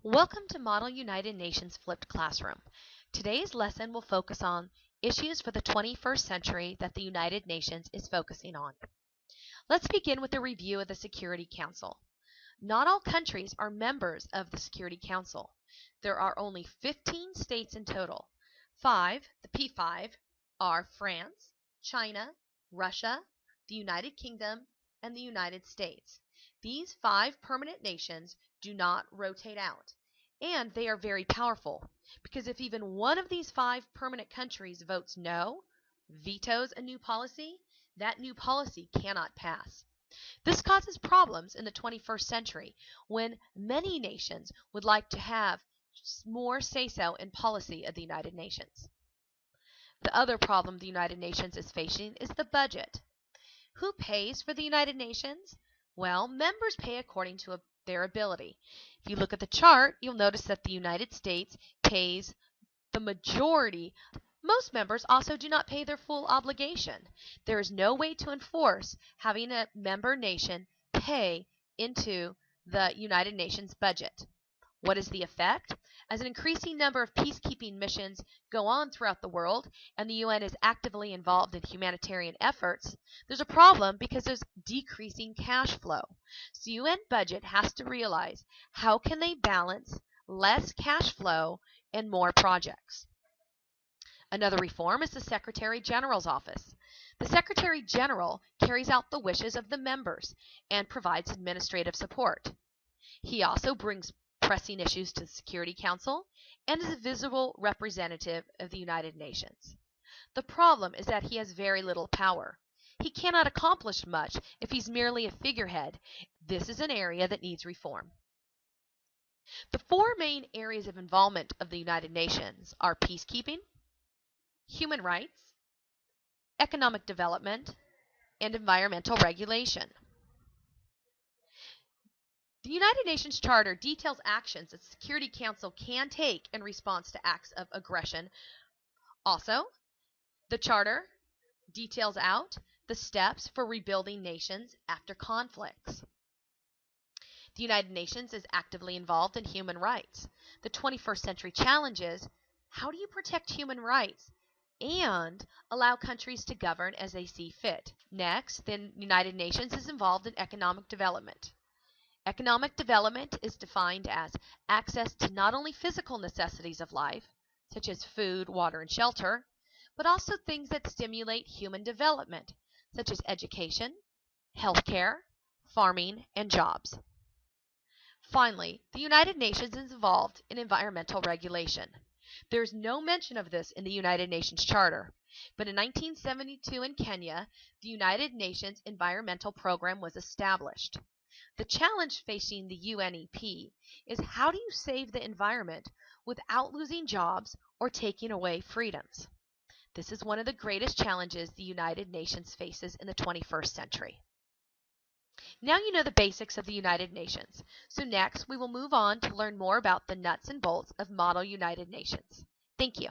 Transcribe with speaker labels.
Speaker 1: Welcome to Model United Nations Flipped Classroom. Today's lesson will focus on issues for the 21st century that the United Nations is focusing on. Let's begin with a review of the Security Council. Not all countries are members of the Security Council. There are only 15 states in total. The P5, are France, China, Russia, the United Kingdom, and the United States. These 5 permanent nations do not rotate out, and they are very powerful because if even one of these 5 permanent countries votes no, vetoes a new policy, that new policy cannot pass. This causes problems in the 21st century when many nations would like to have more say-so in policy of the United Nations. The other problem the United Nations is facing is the budget. Who pays for the United Nations? Well, members pay according to their ability. If you look at the chart, you'll notice that the United States pays the majority. Most members also do not pay their full obligation. There is no way to enforce having a member nation pay into the United Nations budget. What is the effect? As an increasing number of peacekeeping missions go on throughout the world and the UN is actively involved in humanitarian efforts, there's a problem because there's decreasing cash flow. So UN budget has to realize how can they balance less cash flow and more projects. Another reform is the Secretary General's office. The Secretary General carries out the wishes of the members and provides administrative support. He also brings pressing issues to the Security Council and is a visible representative of the United Nations. The problem is that he has very little power. He cannot accomplish much if he's merely a figurehead. This is an area that needs reform. The 4 main areas of involvement of the United Nations are peacekeeping, human rights, economic development, and environmental regulation. The United Nations Charter details actions that the Security Council can take in response to acts of aggression. Also, the Charter details out the steps for rebuilding nations after conflicts. The United Nations is actively involved in human rights. The 21st century challenge is, how do you protect human rights and allow countries to govern as they see fit? Next, the United Nations is involved in economic development. Economic development is defined as access to not only physical necessities of life, such as food, water, and shelter, but also things that stimulate human development, such as education, healthcare, farming, and jobs. Finally, the United Nations is involved in environmental regulation. There is no mention of this in the United Nations Charter, but in 1972 in Kenya, the United Nations Environmental Program was established. The challenge facing the UNEP is how do you save the environment without losing jobs or taking away freedoms? This is one of the greatest challenges the United Nations faces in the 21st century. Now you know the basics of the United Nations. So next we will move on to learn more about the nuts and bolts of Model United Nations. Thank you.